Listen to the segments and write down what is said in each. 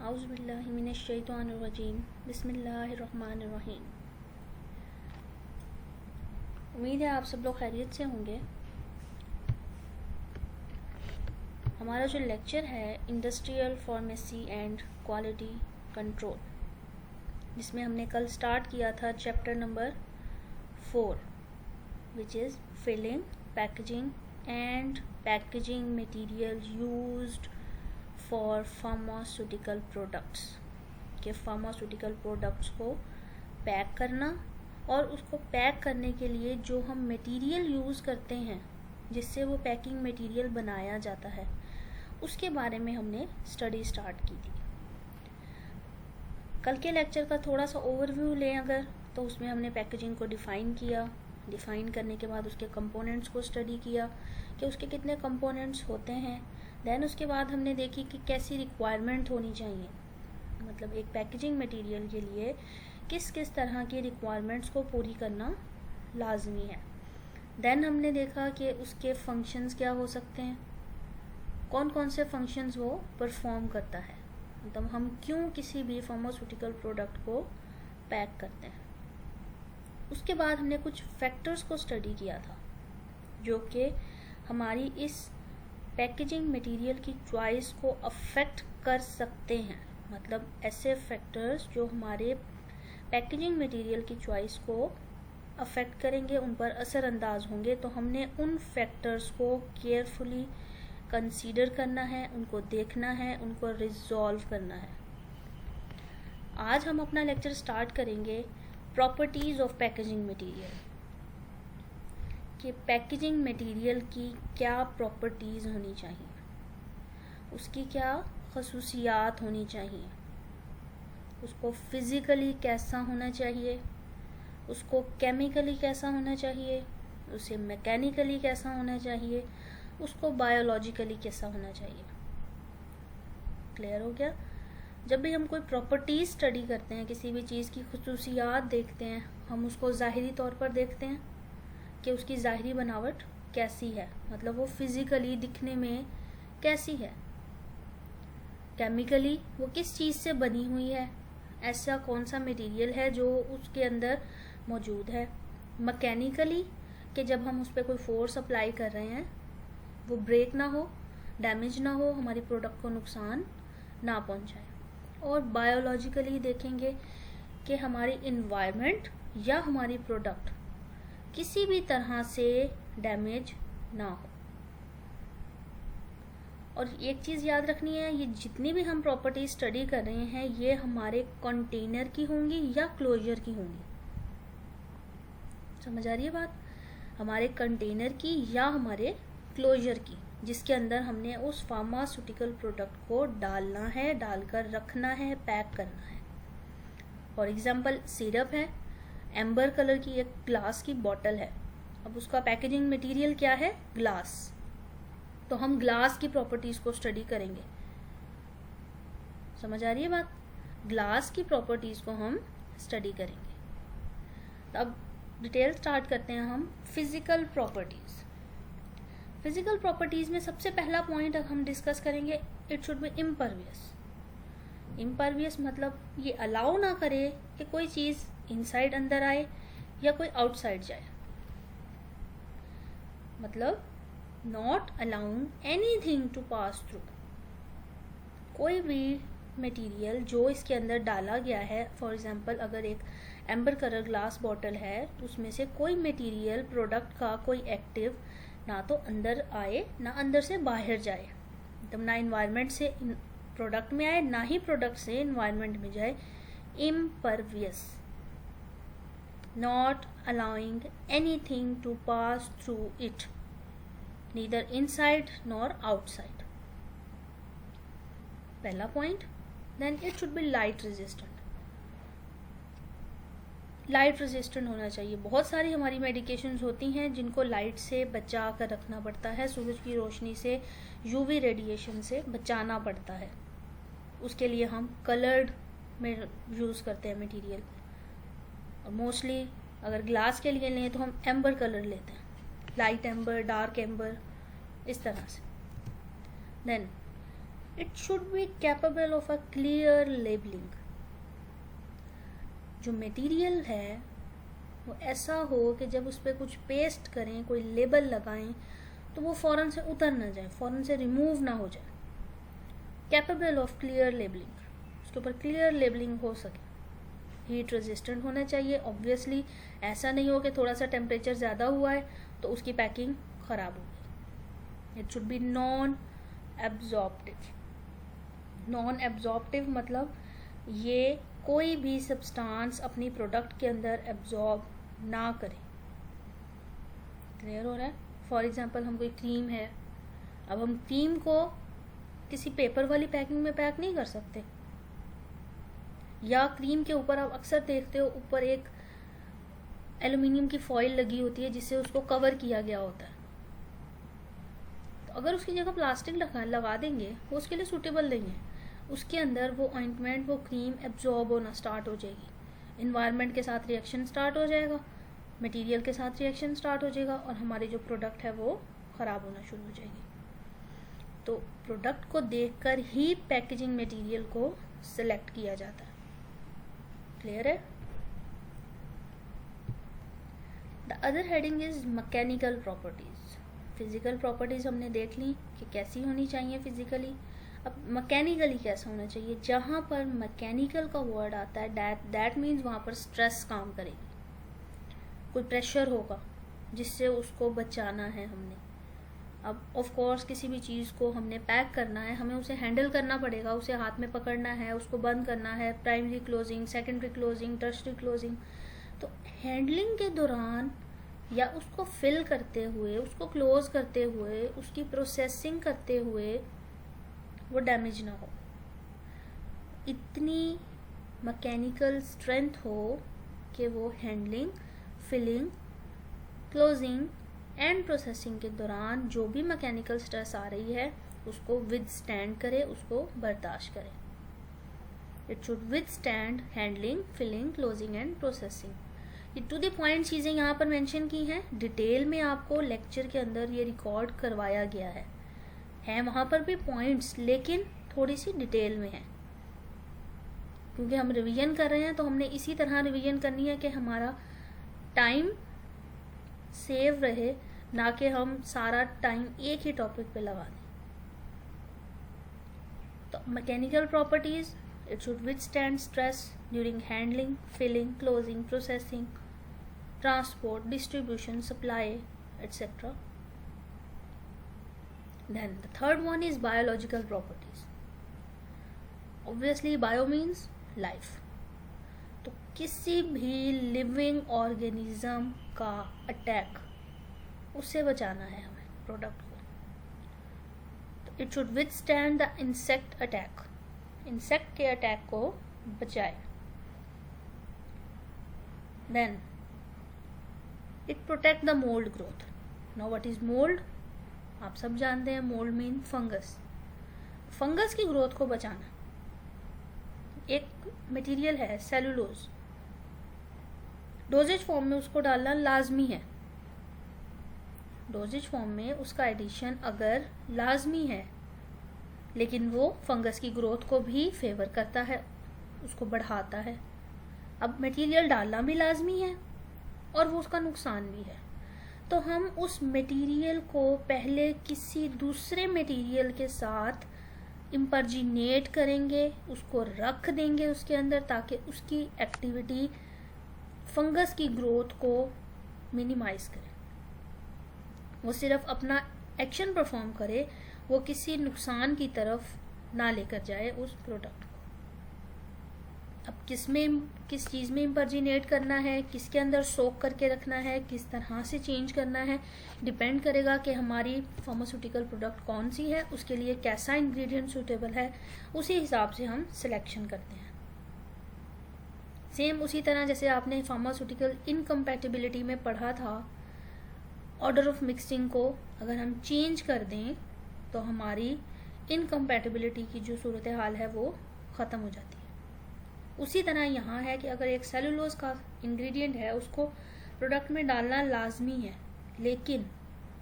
औज़ुबिल्लाहि मिनश्शैतानिर्रजीम बिस्मिल्लाहिर्रहमानिर्रहीम। उम्मीद है आप सब लोग खैरियत से होंगे। हमारा जो लेक्चर है industrial pharmacy and quality control, जिसमें हमने कल स्टार्ट किया था chapter number 4 which is filling, packaging and packaging material used for pharmaceutical products, के फार्मास्यूटिकल प्रोडक्ट्स को पैक करना और उसको पैक करने के लिए जो हम मटेरियल यूज़ करते हैं जिससे वो पैकिंग मटेरियल बनाया जाता है, उसके बारे में हमने स्टडी स्टार्ट की थी। कल के लेक्चर का थोड़ा सा ओवरव्यू लें अगर, तो उसमें हमने पैकेजिंग को डिफ़ाइन किया। डिफ़ाइन करने के बाद उसके कंपोनेंट्स को स्टडी किया कि उसके कितने कंपोनेंट्स होते हैं। देन उसके बाद हमने देखी कि कैसी रिक्वायरमेंट होनी चाहिए, मतलब एक पैकेजिंग मटेरियल के लिए किस किस तरह की रिक्वायरमेंट्स को पूरी करना लाजमी है। देन हमने देखा कि उसके फंक्शंस क्या हो सकते हैं, कौन कौन से फंक्शंस वो परफॉर्म करता है, मतलब हम क्यों किसी भी फार्मास्यूटिकल प्रोडक्ट को पैक करते हैं। उसके बाद हमने कुछ फैक्टर्स को स्टडी किया था जो कि हमारी इस पैकेजिंग मटेरियल की चॉइस को अफेक्ट कर सकते हैं, मतलब ऐसे फैक्टर्स जो हमारे पैकेजिंग मटेरियल की चॉइस को अफेक्ट करेंगे, उन पर असरअंदाज होंगे। तो हमने उन फैक्टर्स को केयरफुली कंसीडर करना है, उनको देखना है, उनको रिजॉल्व करना है। आज हम अपना लेक्चर स्टार्ट करेंगे प्रॉपर्टीज़ ऑफ पैकेजिंग मटेरियल, कि पैकेजिंग मटेरियल की क्या प्रॉपर्टीज़ होनी चाहिए, उसकी क्या खसूसियात होनी चाहिए, उसको फिज़िकली कैसा होना चाहिए, उसको केमिकली कैसा होना चाहिए, उसे मैकेनिकली कैसा होना चाहिए, उसको बायोलॉजिकली कैसा होना चाहिए। क्लियर हो गया? जब भी हम कोई प्रॉपर्टीज़ स्टडी करते हैं, किसी भी चीज़ की खसूसियात देखते हैं, हम उसको ज़ाहिरी तौर पर देखते हैं कि उसकी ज़ाहिरी बनावट कैसी है, मतलब वो फिज़िकली दिखने में कैसी है। केमिकली वो किस चीज़ से बनी हुई है, ऐसा कौन सा मटेरियल है जो उसके अंदर मौजूद है। मैकेनिकली कि जब हम उस पर कोई फोर्स अप्लाई कर रहे हैं वो ब्रेक ना हो, डैमेज ना हो, हमारी प्रोडक्ट को नुकसान ना पहुंचाए। और बायोलॉजिकली देखेंगे कि हमारी इन्वायरमेंट या हमारी प्रोडक्ट किसी भी तरह से डैमेज ना हो। और एक चीज़ याद रखनी है, ये जितनी भी हम प्रॉपर्टी स्टडी कर रहे हैं ये हमारे कंटेनर की होंगी या क्लोजर की होंगी। समझ आ रही है बात? हमारे कंटेनर की या हमारे क्लोजर की, जिसके अंदर हमने उस फार्मास्यूटिकल प्रोडक्ट को डालना है, डालकर रखना है, पैक करना है। फॉर एग्जांपल सिरप है, एम्बर कलर की एक ग्लास की बॉटल है। अब उसका पैकेजिंग मटेरियल क्या है? ग्लास। तो हम ग्लास की प्रॉपर्टीज़ को स्टडी करेंगे। समझ आ रही है बात? ग्लास की प्रॉपर्टीज़ को हम स्टडी करेंगे। तो अब डिटेल स्टार्ट करते हैं हम फिजिकल प्रॉपर्टीज़। फिजिकल प्रॉपर्टीज़ में सबसे पहला पॉइंट हम डिस्कस करेंगे, it should B impervious. Impervious मतलब ये अलाउ ना करे कि कोई चीज़ इनसाइड अंदर आए या कोई आउटसाइड जाए, मतलब not allowing anything to pass through. कोई भी मटेरियल जो इसके अंदर डाला गया है, फॉर एग्जांपल अगर एक एम्बर कलर ग्लास बॉटल है तो उसमें से कोई मटेरियल प्रोडक्ट का कोई एक्टिव ना तो अंदर आए ना अंदर से बाहर जाए, मतलब ना इन्वायरमेंट से प्रोडक्ट में आए ना ही प्रोडक्ट से इन्वायरमेंट में जाए। Impervious, not allowing anything to pass through it, neither inside nor outside. पहला point. Then it should be light resistant. Light resistant होना चाहिए। बहुत सारी हमारी मेडिकेशंस होती हैं जिनको लाइट से बचा कर रखना पड़ता है, सूरज की रोशनी से, यूवी रेडिएशन से बचाना पड़ता है। उसके लिए हम कलर्ड में यूज़ करते हैं मटेरियल, और मोस्टली अगर ग्लास के लिए लें तो हम एम्बर कलर लेते हैं, लाइट एम्बर, डार्क एम्बर, इस तरह से। Then it should be capable of a clear labelling. जो मटेरियल है वो ऐसा हो कि जब उस पर कुछ पेस्ट करें, कोई लेबल लगाएं, तो वो फ़ौरन से उतर ना जाए, फ़ौरन से रिमूव ना हो जाए। कैपेबल ऑफ क्लियर लेबलिंग, उसके ऊपर क्लियर लेबलिंग हो सके। हीट रेजिस्टेंट होना चाहिए ऑब्वियसली, ऐसा नहीं हो कि थोड़ा सा टेम्परेचर ज़्यादा हुआ है तो उसकी पैकिंग ख़राब हो गई। It should B non absorptive. Non absorptive मतलब ये कोई भी सब्सटेंस अपनी प्रोडक्ट के अंदर एब्जॉर्ब ना करे। क्लियर हो रहा है? फॉर एग्जांपल हम कोई क्रीम है, अब हम क्रीम को किसी पेपर वाली पैकिंग में पैक नहीं कर सकते, या क्रीम के ऊपर आप अक्सर देखते हो ऊपर एक एल्युमिनियम की फॉइल लगी होती है जिससे उसको कवर किया गया होता है। तो अगर उसकी जगह प्लास्टिक लगा देंगे वो उसके लिए सूटेबल नहीं है। उसके अंदर वो ऑइंटमेंट, वो क्रीम एब्जॉर्ब होना स्टार्ट हो जाएगी, इन्वायरमेंट के साथ रिएक्शन स्टार्ट हो जाएगा, मटेरियल के साथ रिएक्शन स्टार्ट हो जाएगा और हमारी जो प्रोडक्ट है वो ख़राब होना शुरू हो जाएगी। तो प्रोडक्ट को देखकर ही पैकेजिंग मटेरियल को सिलेक्ट किया जाता है। क्लियर है? The other heading is mechanical properties. Physical properties हमने देख ली कि कैसी होनी चाहिए फिजिकली। अब मैकेनिकली कैसा होना चाहिए? जहाँ पर मैकेनिकल का वर्ड आता है दैट मीन्स वहाँ पर स्ट्रेस काम करेगी, कोई प्रेशर होगा जिससे उसको बचाना है हमने। अब ऑफ कोर्स किसी भी चीज़ को हमने पैक करना है, हमें उसे हैंडल करना पड़ेगा, उसे हाथ में पकड़ना है, उसको बंद करना है, primary closing, secondary closing, tertiary closing. तो हैंडलिंग के दौरान या उसको फिल करते हुए, उसको क्लोज करते हुए, उसकी प्रोसेसिंग करते हुए वो डैमेज ना हो, इतनी मैकेनिकल स्ट्रेंथ हो कि वो handling, filling, closing and processing के दौरान जो भी मैकेनिकल स्ट्रेस आ रही है उसको विदस्टैंड करे, उसको बर्दाश्त करे। It should withstand handling, filling, closing and processing. ये टू द पॉइंट चीज़ें यहाँ पर मेंशन की हैं, डिटेल में आपको लेक्चर के अंदर ये रिकॉर्ड करवाया गया है वहाँ पर भी पॉइंट्स, लेकिन थोड़ी सी डिटेल में है, क्योंकि हम रिवीजन कर रहे हैं तो हमने इसी तरह रिवीजन करनी है कि हमारा टाइम सेव रहे, ना कि हम सारा टाइम एक ही टॉपिक पे लगा दें। तो mechanical properties, it should withstand stress during handling, filling, closing, processing, transport, distribution, supply, etc. Then the third one is biological properties. Obviously bio means life. तो किसी भी लिविंग ऑर्गेनिज्म का अटैक, उससे बचाना है हमें प्रोडक्ट को। तो it should withstand the insect attack, insect के अटैक को बचाए। Then it protect the mould growth. Now what is mould? आप सब जानते हैं, मोल्ड मीन फंगस। फंगस की ग्रोथ को बचाना। एक मटेरियल है सेलुलोज, डोजेज फॉर्म में उसको डालना लाजमी है। डोजेज फॉर्म में उसका एडिशन अगर लाजमी है, लेकिन वो फंगस की ग्रोथ को भी फेवर करता है, उसको बढ़ाता है। अब मटेरियल डालना भी लाजमी है और वो उसका नुकसान भी है, तो हम उस मटेरियल को पहले किसी दूसरे मटेरियल के साथ इम्पर्जिनेट करेंगे, उसको रख देंगे उसके अंदर, ताकि उसकी एक्टिविटी फंगस की ग्रोथ को मिनिमाइज करे, वो सिर्फ अपना एक्शन परफॉर्म करे, वो किसी नुकसान की तरफ ना लेकर जाए उस प्रोडक्ट को। अब किस चीज़ में इम्पर्जिनेट करना है, किसके अंदर सोक करके रखना है, किस तरह से चेंज करना है, डिपेंड करेगा कि हमारी फार्मास्यूटिकल प्रोडक्ट कौन सी है, उसके लिए कैसा इंग्रेडिएंट सूटेबल है, उसी हिसाब से हम सिलेक्शन करते हैं। सेम उसी तरह जैसे आपने फार्मास्यूटिकल इनकम्पैटिबिलिटी में पढ़ा था, ऑर्डर ऑफ मिक्सिंग को अगर हम चेंज कर दें तो हमारी इनकम्पैटिबिलिटी की जो सूरत हाल है वो ख़त्म हो जाती है। उसी तरह यहाँ है कि अगर एक सेलुलोज का इंग्रेडिएंट है, उसको प्रोडक्ट में डालना लाजमी है, लेकिन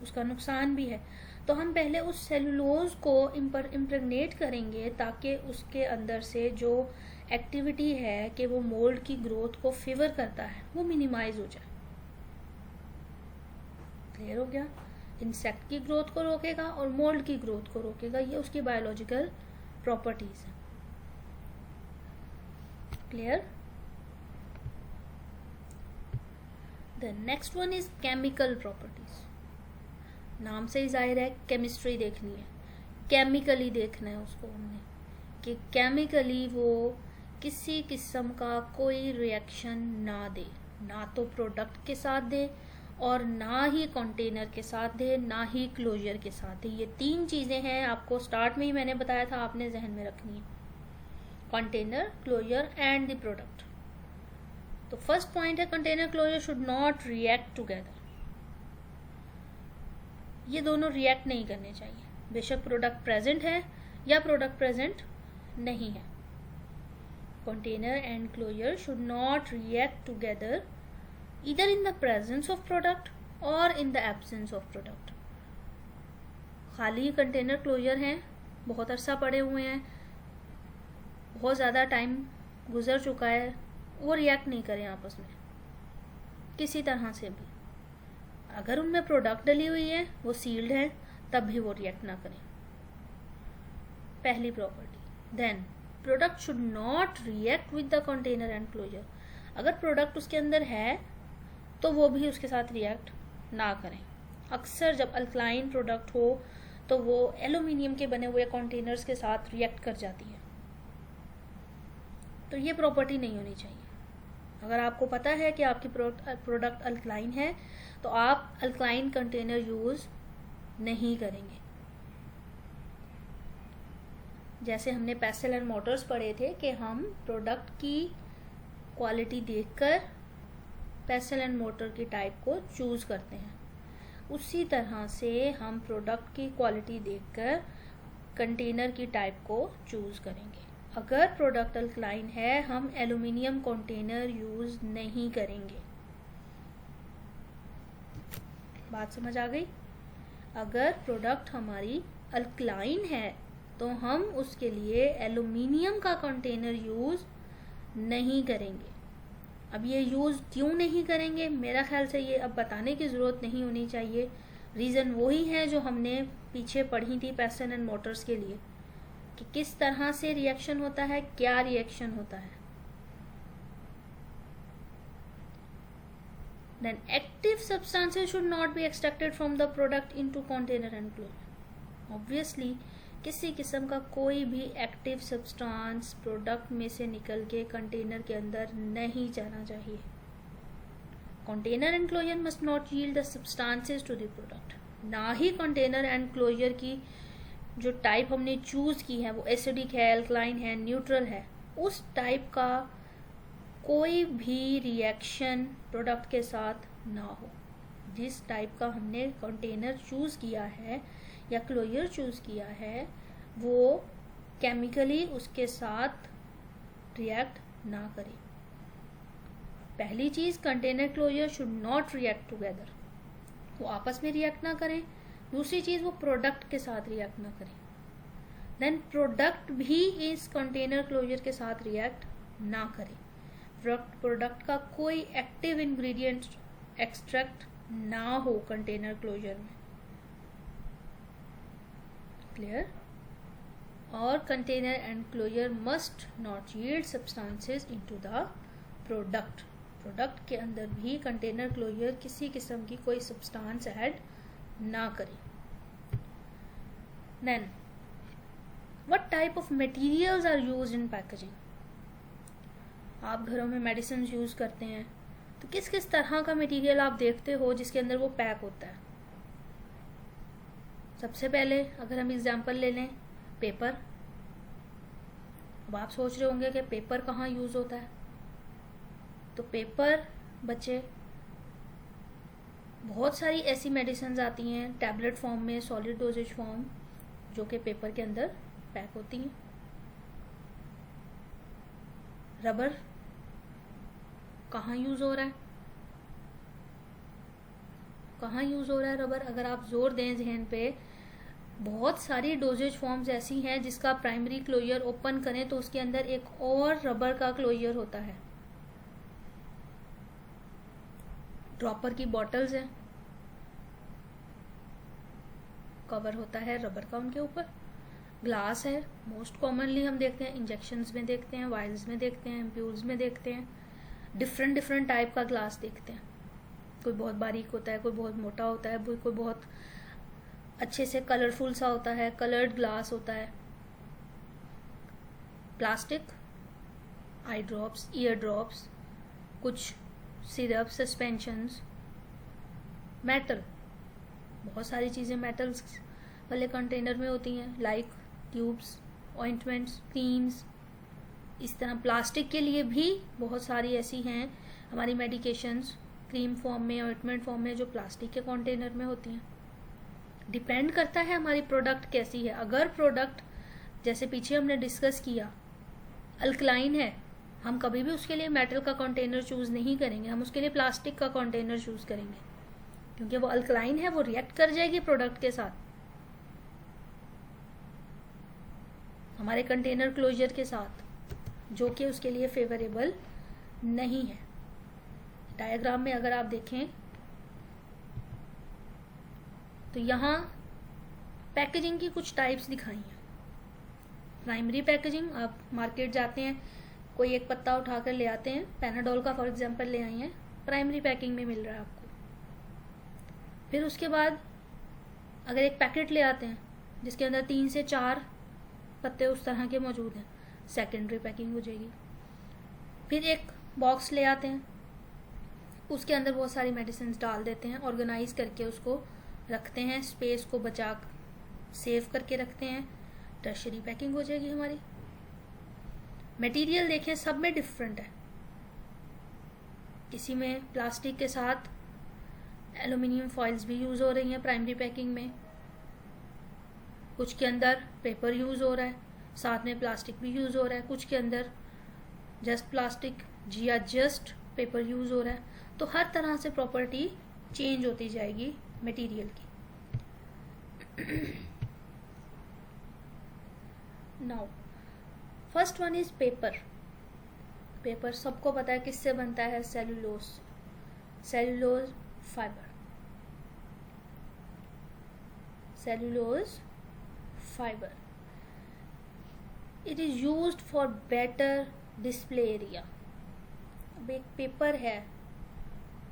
उसका नुकसान भी है, तो हम पहले उस सेलुलोज को इम्प्रेगनेट करेंगे ताकि उसके अंदर से जो एक्टिविटी है कि वो मोल्ड की ग्रोथ को फेवर करता है वो मिनिमाइज हो जाए। क्लियर हो गया? इंसेक्ट की ग्रोथ को रोकेगा और मोल्ड की ग्रोथ को रोकेगा, ये उसकी बायोलॉजिकल प्रॉपर्टीज है। Clear? The next one is chemical properties. नाम से ही जाहिर है केमिस्ट्री देखनी है, केमिकली देखना है उसको हमने कि केमिकली वो किसी किस्म का कोई रिएक्शन ना दे, ना तो प्रोडक्ट के साथ दे और ना ही कंटेनर के साथ दे, ना ही क्लोजर के साथ दे। ये तीन चीजें हैं, आपको स्टार्ट में ही मैंने बताया था, आपने जहन में रखनी है, container, closure and the product. तो फर्स्ट पॉइंट है container closure should not react together. ये दोनों रिएक्ट नहीं करने चाहिए, बेशक प्रोडक्ट प्रेजेंट है या प्रोडक्ट प्रेजेंट नहीं है। Container and closure should not react together either in the presence of product or in the absence of product। खाली कंटेनर क्लोजर हैं, बहुत अरसा पड़े हुए हैं, बहुत ज़्यादा टाइम गुजर चुका है, वो रिएक्ट नहीं करें आपस में किसी तरह से भी। अगर उनमें प्रोडक्ट डली हुई है, वो सील्ड है, तब भी वो रिएक्ट ना करें। पहली प्रॉपर्टी। Then product should not react with the container and closure. अगर प्रोडक्ट उसके अंदर है तो वो भी उसके साथ रिएक्ट ना करें। अक्सर जब अल्कलाइन प्रोडक्ट हो तो वो एल्यूमिनियम के बने हुए कंटेनर्स के साथ रिएक्ट कर जाती है, तो ये प्रॉपर्टी नहीं होनी चाहिए। अगर आपको पता है कि आपकी प्रोडक्ट अल्कलाइन है तो आप अल्कलाइन कंटेनर यूज नहीं करेंगे। जैसे हमने पेस्टल एंड मोटर्स पढ़े थे कि हम प्रोडक्ट की क्वालिटी देखकर पेस्टल एंड मोटर की टाइप को चूज करते हैं, उसी तरह से हम प्रोडक्ट की क्वालिटी देखकर कंटेनर की टाइप को चूज करेंगे। अगर प्रोडक्ट अल्कलाइन है, हम एल्यूमिनियम कंटेनर यूज नहीं करेंगे। बात समझ आ गई? अगर प्रोडक्ट हमारी अल्कलाइन है तो हम उसके लिए एल्यूमिनियम का कंटेनर यूज नहीं करेंगे। अब ये यूज क्यों नहीं करेंगे, मेरा ख्याल से ये अब बताने की जरूरत नहीं होनी चाहिए। रीजन वही है जो हमने पीछे पढ़ी थी पेस्टल एंड मोटर्स के लिए, कि किस तरह से रिएक्शन होता है, क्या रिएक्शन होता है। Then active substances should not be extracted from the product into container and closure. Obviously किसी किस्म का कोई भी एक्टिव सब्सटेंस प्रोडक्ट में से निकल के कंटेनर के अंदर नहीं जाना चाहिए। Container and closure must not yield the substances to the product. ना ही कंटेनर एंड क्लोजर की जो टाइप हमने चूज की है वो एसिडिक है, अल्कलाइन है, न्यूट्रल है, उस टाइप का कोई भी रिएक्शन प्रोडक्ट के साथ ना हो। जिस टाइप का हमने कंटेनर चूज किया है या क्लोजर चूज किया है वो केमिकली उसके साथ रिएक्ट ना करे। पहली चीज, container closure should not react together, वो आपस में रिएक्ट ना करें। दूसरी चीज, वो प्रोडक्ट के साथ रिएक्ट ना करें। देन प्रोडक्ट भी इस कंटेनर क्लोजर के साथ रिएक्ट ना करे। प्रोडक्ट का कोई एक्टिव इंग्रेडिएंट एक्सट्रैक्ट ना हो कंटेनर क्लोजर में। क्लियर? और container and closure must not yield substances into the product. Product के अंदर भी कंटेनर क्लोजर किसी किस्म की कोई सब्सटेंस ऐड ना करे। Then what type of materials are used in packaging. आप घरों में मेडिसिन यूज करते हैं तो किस किस तरह का मटेरियल आप देखते हो जिसके अंदर वो पैक होता है। सबसे पहले अगर हम एग्जांपल ले लें, पेपर। अब आप सोच रहे होंगे कि पेपर कहाँ यूज होता है, तो पेपर बच्चे बहुत सारी ऐसी मेडिसिन आती हैं टैबलेट फॉर्म में, सॉलिड डोजेज फॉर्म, जो कि पेपर के अंदर पैक होती हैं। रबर कहाँ यूज हो रहा है, कहाँ यूज हो रहा है रबर? अगर आप जोर दें जहन पे, बहुत सारी डोजेज फॉर्म्स ऐसी हैं जिसका प्राइमरी क्लोजर ओपन करें तो उसके अंदर एक और रबर का क्लोजर होता है। ड्रॉपर की बॉटल्स हैं, कवर होता है रबर का उनके ऊपर। ग्लास है, मोस्ट कॉमनली हम देखते हैं इंजेक्शंस में देखते हैं, वायल्स में देखते हैं, एम्प्यूल्स में देखते हैं। डिफरेंट डिफरेंट टाइप का ग्लास देखते हैं, कोई बहुत बारीक होता है, कोई बहुत मोटा होता है, कोई बहुत अच्छे से कलरफुल सा होता है, कलर्ड ग्लास होता है। Plastic, eye drops, ear drops, कुछ सिरप, सस्पेंशंस। मेटल, बहुत सारी चीज़ें मेटल्स वाले कंटेनर में होती हैं, लाइक ट्यूब्स, ऑइंटमेंट्स, क्रीम्स। इस तरह प्लास्टिक के लिए भी बहुत सारी ऐसी हैं हमारी मेडिकेशंस, क्रीम फॉर्म में, ऑइंटमेंट फॉर्म में, जो प्लास्टिक के कंटेनर में होती हैं। डिपेंड करता है हमारी प्रोडक्ट कैसी है। अगर प्रोडक्ट जैसे पीछे हमने डिस्कस किया अल्कलाइन है, हम कभी भी उसके लिए मेटल का कंटेनर चूज नहीं करेंगे, हम उसके लिए प्लास्टिक का कंटेनर चूज करेंगे, क्योंकि वो अल्कलाइन है, वो रिएक्ट कर जाएगी प्रोडक्ट के साथ, हमारे कंटेनर क्लोजर के साथ, जो कि उसके लिए फेवरेबल नहीं है। डायग्राम में अगर आप देखें तो यहाँ पैकेजिंग की कुछ टाइप्स दिखाई हैं। प्राइमरी पैकेजिंग, आप मार्केट जाते हैं, कोई एक पत्ता उठाकर ले आते हैं, पैनाडोल का फॉर एग्जांपल ले आई हैं, प्राइमरी पैकिंग में मिल रहा है आपको। फिर उसके बाद अगर एक पैकेट ले आते हैं जिसके अंदर 3 से 4 पत्ते उस तरह के मौजूद हैं, सेकेंडरी पैकिंग हो जाएगी। फिर एक बॉक्स ले आते हैं, उसके अंदर बहुत सारी मेडिसिन डाल देते हैं, ऑर्गेनाइज करके उसको रखते हैं, स्पेस को बचा सेव करके रखते हैं, टर्शरी पैकिंग हो जाएगी हमारी। मटेरियल देखें, सब में डिफरेंट है। किसी में प्लास्टिक के साथ एल्यूमिनियम फॉइल्स भी यूज हो रही हैं प्राइमरी पैकिंग में, कुछ के अंदर पेपर यूज हो रहा है, साथ में प्लास्टिक भी यूज हो रहा है, कुछ के अंदर जस्ट प्लास्टिक या जस्ट पेपर यूज हो रहा है। तो हर तरह से प्रॉपर्टी चेंज होती जाएगी मटेरियल की। Now first one is paper. Paper सबको पता है किससे बनता है, cellulose, cellulose fibre, cellulose fibre. It is used for better display area. अब एक पेपर है,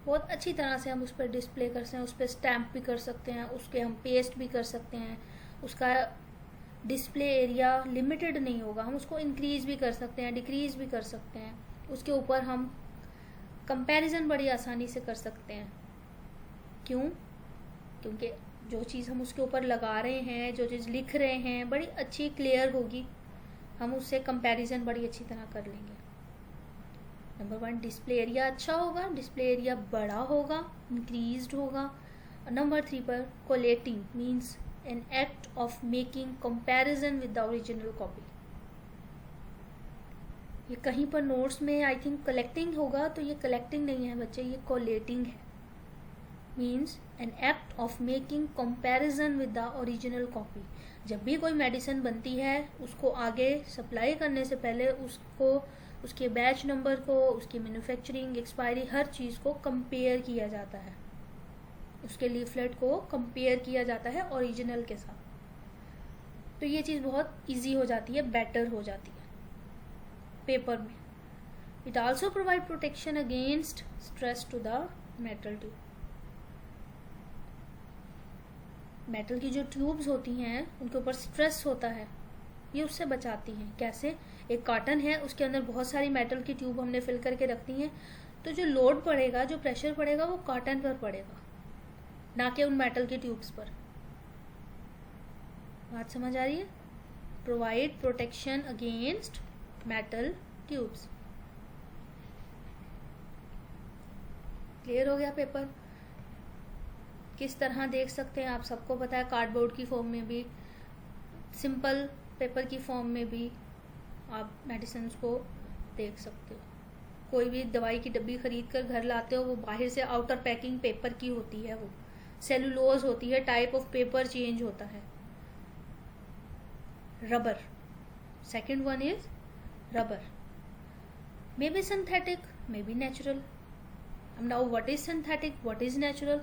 बहुत अच्छी तरह से हम उस पर डिस्प्ले कर सकते हैं, उस पर स्टैम्प भी कर सकते हैं, उसके हम पेस्ट भी कर सकते हैं, उसका डिस्प्ले एरिया लिमिटेड नहीं होगा, हम उसको इंक्रीज भी कर सकते हैं, डिक्रीज भी कर सकते हैं, उसके ऊपर हम कंपैरिजन बड़ी आसानी से कर सकते हैं। क्यों? क्योंकि जो चीज़ हम उसके ऊपर लगा रहे हैं, जो चीज़ लिख रहे हैं, बड़ी अच्छी क्लियर होगी, हम उससे कंपैरिजन बड़ी अच्छी तरह कर लेंगे। नंबर 1, डिस्प्ले एरिया अच्छा होगा, डिस्प्ले एरिया बड़ा होगा, इंक्रीज्ड होगा। और नंबर 3 पर collating means an act of making comparison with the original copy. ये कहीं पर नोट्स में आई थिंक कलेक्टिंग होगा, तो ये कलेक्टिंग नहीं है बच्चे, ये कोलेटिंग है। Means an act of making comparison with the original copy. जब भी कोई मेडिसिन बनती है, उसको आगे सप्लाई करने से पहले उसको, उसके बैच नंबर को, उसकी मैन्युफैक्चरिंग, एक्सपायरी, हर चीज़ को कंपेयर किया जाता है, उसके लीफलेट को कंपेयर किया जाता है ओरिजिनल के साथ। तो ये चीज़ बहुत इजी हो जाती है, बेटर हो जाती है पेपर में। It also provide protection against stress to the metal tube. Metal की जो ट्यूब्स होती हैं उनके ऊपर स्ट्रेस होता है, ये उससे बचाती हैं। कैसे? एक कॉटन है, उसके अंदर बहुत सारी मेटल की ट्यूब हमने फिल करके रख दी हैं, तो जो लोड पड़ेगा, जो प्रेशर पड़ेगा, वो कॉटन पर पड़ेगा, ना कि उन मेटल की ट्यूब्स पर। बात समझ आ रही है? Provide protection against metal tubes. Clear हो गया पेपर? किस तरह देख सकते हैं आप, सबको पता है, कार्डबोर्ड की फॉर्म में भी, सिंपल पेपर की फॉर्म में भी आप मेडिसिन को देख सकते हो। कोई भी दवाई की डब्बी खरीद कर घर लाते हो, वो बाहर से आउटर पैकिंग पेपर की होती है, वो सेलुलोज होती है, टाइप ऑफ पेपर चेंज होता है, rubber. Second one is rubber. Maybe synthetic, maybe natural. Now what is synthetic, what is natural?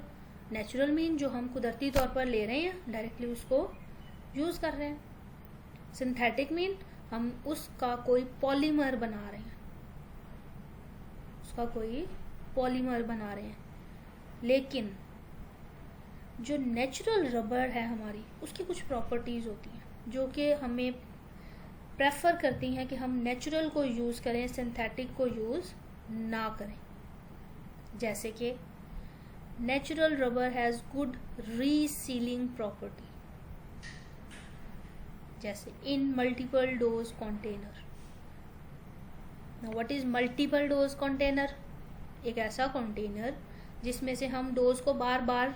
Natural mean जो हम कुदरती तौर पर ले रहे हैं, डायरेक्टली उसको यूज कर रहे हैं. सिंथेटिक मीन हम उसका कोई पॉलीमर बना रहे हैं, उसका कोई पॉलीमर बना रहे हैं. लेकिन जो नेचुरल रबर है हमारी, उसकी कुछ प्रॉपर्टीज होती हैं जो कि हमें प्रेफर करती हैं कि हम नेचुरल को यूज करें, सिंथेटिक को यूज ना करें. जैसे कि natural rubber has good resealing property, जैसे in multiple dose container. Now what is multiple dose container? एक ऐसा कंटेनर जिसमें से हम डोज को बार बार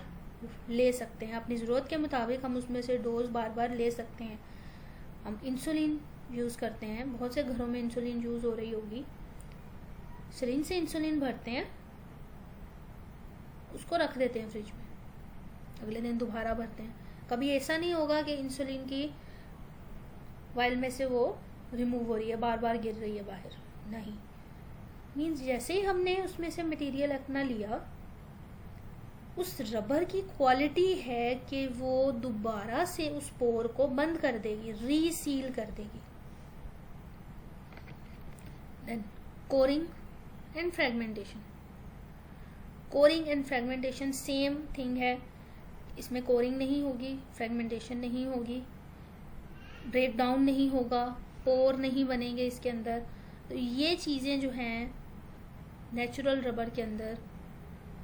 ले सकते हैं, अपनी ज़रूरत के मुताबिक हम उसमें से डोज बार बार ले सकते हैं. हम इंसुलिन यूज़ करते हैं, बहुत से घरों में इंसुलिन यूज़ हो रही होगी. सिरिंज से इंसुलिन भरते हैं, उसको रख देते हैं फ्रिज में, अगले दिन दोबारा भरते हैं. कभी ऐसा नहीं होगा कि इंसुलिन की वायल में से वो रिमूव हो रही है, बार बार गिर रही है बाहर. नहीं, मीन्स जैसे ही हमने उसमें से मटेरियल अपना लिया, उस रबर की क्वालिटी है कि वो दोबारा से उस पोर को बंद कर देगी, रीसील कर देगी. Then coring and fragmentation. Coring and fragmentation same thing है. इसमें कोरिंग नहीं होगी, फ्रेगमेंटेशन नहीं होगी, ब्रेक डाउन नहीं होगा, पोर नहीं बनेंगे इसके अंदर. तो ये चीज़ें जो हैं नेचुरल रबर के अंदर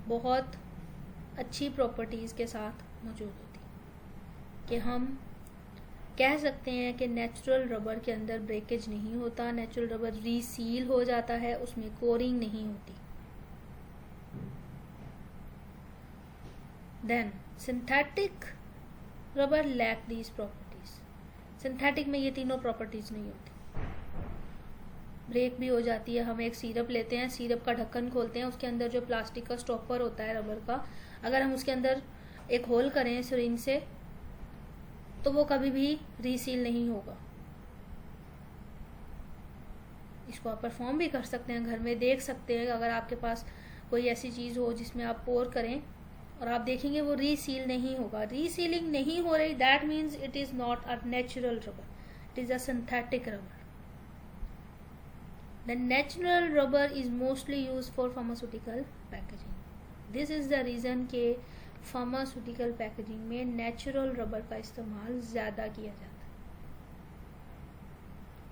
बहुत अच्छी प्रॉपर्टीज़ के साथ मौजूद होती, कि हम कह सकते हैं कि नेचुरल रबर के अंदर ब्रेकेज नहीं होता, नेचुरल रबर रीसील हो जाता है, उसमें कोरिंग नहीं होती. Then synthetic rubber lack these properties. Synthetic में ये तीनों प्रॉपर्टीज नहीं होती. ब्रेक भी हो जाती है. हम एक सिरप लेते हैं, सिरप का ढक्कन खोलते हैं, उसके अंदर जो प्लास्टिक का स्टॉपर होता है रबर का, अगर हम उसके अंदर एक होल करें सिरिंज से, तो वो कभी भी रीसील नहीं होगा. इसको आप परफॉर्म भी कर सकते हैं, घर में देख सकते हैं. अगर आपके पास कोई ऐसी चीज़ हो जिसमें आप पोर करें और आप देखेंगे वो रीसील नहीं होगा, रीसीलिंग नहीं हो रही, that means it is not a natural rubber, it is a synthetic rubber. The natural rubber is mostly used for pharmaceutical packaging. This is the reason कि pharmaceutical packaging में natural rubber का इस्तेमाल ज़्यादा किया जाता है.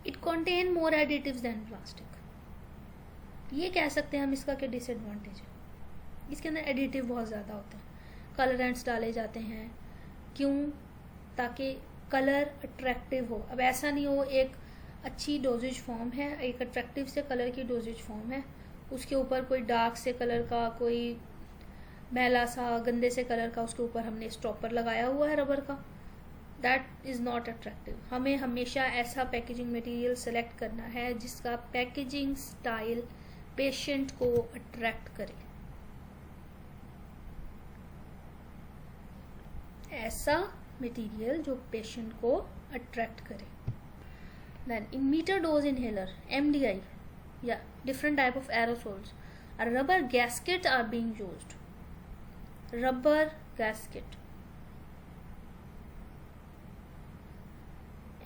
It contain more additives than plastic. ये कह सकते हैं हम इसका कि डिसएडवांटेज है. इसके अंदर एडिटिव बहुत ज़्यादा होते हैं, कलरेंट्स डाले जाते हैं. क्यों? ताकि कलर अट्रैक्टिव हो. अब ऐसा नहीं हो, एक अच्छी डोजेज फॉर्म है, एक अट्रैक्टिव से कलर की डोजेज फॉर्म है, उसके ऊपर कोई डार्क से कलर का, कोई मैला सा गंदे से कलर का उसके ऊपर हमने स्टॉपर लगाया हुआ है रबर का, दैट इज़ नॉट अट्रैक्टिव. हमें हमेशा ऐसा पैकेजिंग मटेरियल सेलेक्ट करना है जिसका पैकेजिंग स्टाइल पेशेंट को अट्रैक्ट करे. ऐसा मटेरियल जो पेशेंट को अट्रैक्ट करे. Then in meter dose inhaler, MDI, yeah, different type of aerosols, a rubber gasket are being used. Rubber gasket.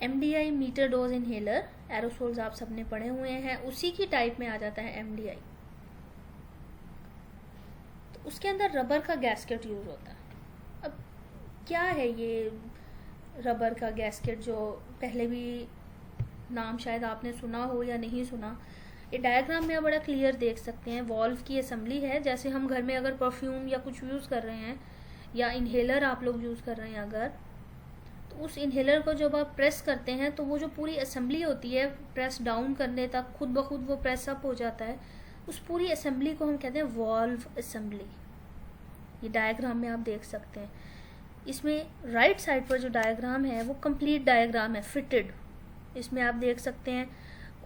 MDI meter dose inhaler, aerosols आप सबने पढ़े हुए हैं, उसी की टाइप में आ जाता है MDI. तो उसके अंदर रबर का गैस्केट यूज होता है. अब क्या है ये रबर का गैस्केट, जो पहले भी नाम शायद आपने सुना हो या नहीं सुना. ये डायग्राम में आप बड़ा क्लियर देख सकते हैं. वॉल्व की असेंबली है. जैसे हम घर में अगर परफ्यूम या कुछ यूज़ कर रहे हैं, या इनहेलर आप लोग यूज़ कर रहे हैं अगर, तो उस इनहेलर को जब आप प्रेस करते हैं तो वो जो पूरी असेंबली होती है, प्रेस डाउन करने तक खुद ब खुद वो प्रेस अप हो जाता है. उस पूरी असेंबली को हम कहते हैं वॉल्व असेंबली. ये डायग्राम में आप देख सकते हैं. इसमें राइट साइड पर जो डायग्राम है वो कंप्लीट डायग्राम है, फिटेड. इसमें आप देख सकते हैं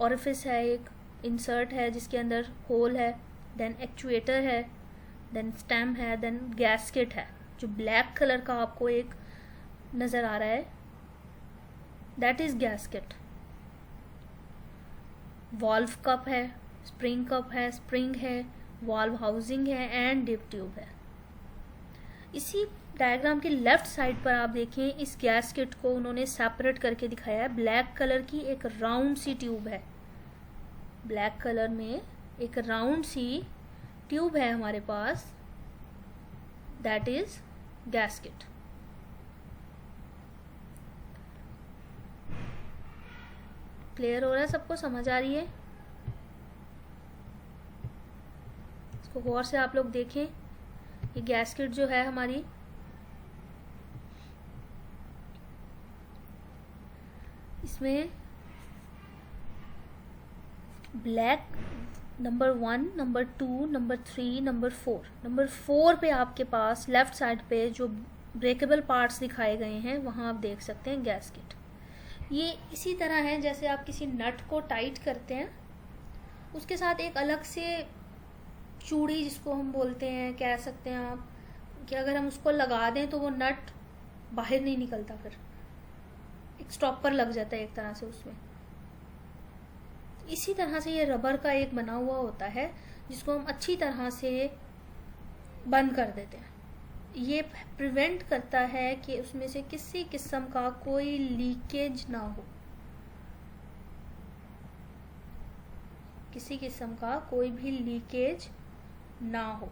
ऑरिफिस है, एक इंसर्ट है जिसके अंदर होल है, देन एक्चुएटर है, देन स्टेम है, देन गैस्केट है. जो ब्लैक कलर का आपको एक नज़र आ रहा है, that is gasket. Valve cup है, स्प्रिंग कप है, स्प्रिंग है, वॉल्व हाउसिंग है एंड डिप ट्यूब है। इसी डायग्राम के लेफ्ट साइड पर आप देखें, इस गैस्केट को उन्होंने सेपरेट करके दिखाया है। ब्लैक कलर की एक राउंड सी ट्यूब है, ब्लैक कलर में एक राउंड सी ट्यूब है हमारे पास, दैट इज गैस्केट। क्लियर हो रहा है सबको, समझ आ रही है? इसको गौर से आप लोग देखें। ये गैस्केट जो है हमारी, इसमें black number 1, number 2, number 3, number 4, number 4 पे आपके पास लेफ्ट साइड पे जो ब्रेकेबल पार्ट्स दिखाए गए हैं वहां आप देख सकते हैं गैस्केट। ये इसी तरह है जैसे आप किसी नट को टाइट करते हैं, उसके साथ एक अलग से चूड़ी जिसको हम बोलते हैं, कह सकते हैं आप, कि अगर हम उसको लगा दें तो वो नट बाहर नहीं निकलता, फिर एक स्टॉपर लग जाता है एक तरह से उसमें। इसी तरह से ये रबर का एक बना हुआ होता है जिसको हम अच्छी तरह से बंद कर देते हैं। ये प्रिवेंट करता है कि उसमें से किसी किस्म का कोई लीकेज ना हो, किसी किस्म का कोई भी लीकेज ना हो।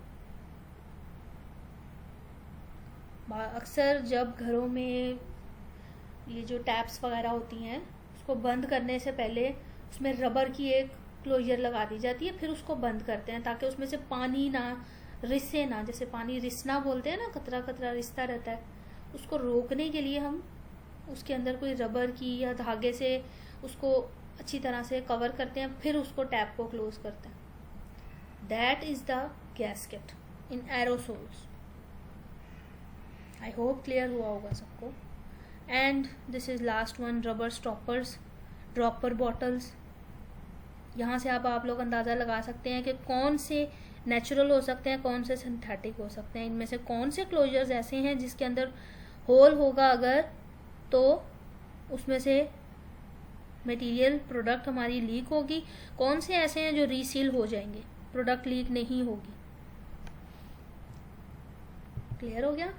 अक्सर जब घरों में ये जो टैप्स वगैरह होती हैं, उसको बंद करने से पहले उसमें रबर की एक क्लोजर लगा दी जाती है, फिर उसको बंद करते हैं ताकि उसमें से पानी ना रिसे ना, जैसे पानी रिसना बोलते हैं ना, कतरा कतरा रिसता रहता है, उसको रोकने के लिए हम उसके अंदर कोई रबर की या धागे से उसको अच्छी तरह से कवर करते हैं, फिर उसको टैप को क्लोज करते हैं। That is the gasket in aerosols. I hope clear हुआ होगा सबको। And this is last one, rubber stoppers, dropper bottles. यहाँ से आप लोग अंदाज़ा लगा सकते हैं कि कौन से नेचुरल हो सकते हैं, कौन से सिंथेटिक हो सकते हैं। इनमें से कौन से क्लोजर्स ऐसे हैं जिसके अंदर होल होगा अगर, तो उसमें से मटेरियल प्रोडक्ट हमारी लीक होगी। कौन से ऐसे हैं जो रीसील हो जाएंगे, प्रोडक्ट लीक नहीं होगी। क्लियर हो गया?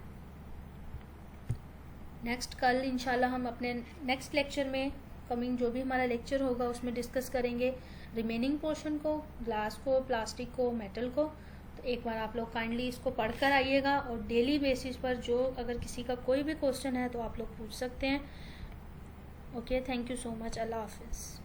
नेक्स्ट कल इंशाल्लाह हम अपने नेक्स्ट लेक्चर में, कमिंग जो भी हमारा लेक्चर होगा उसमें डिस्कस करेंगे रिमेनिंग पोर्शन को, ग्लास को, प्लास्टिक को, मेटल को। तो एक बार आप लोग काइंडली इसको पढ़कर आइएगा और डेली बेसिस पर जो अगर किसी का कोई भी क्वेश्चन है तो आप लोग पूछ सकते हैं। Okay, thank you so much. अल्लाह हाफिज़।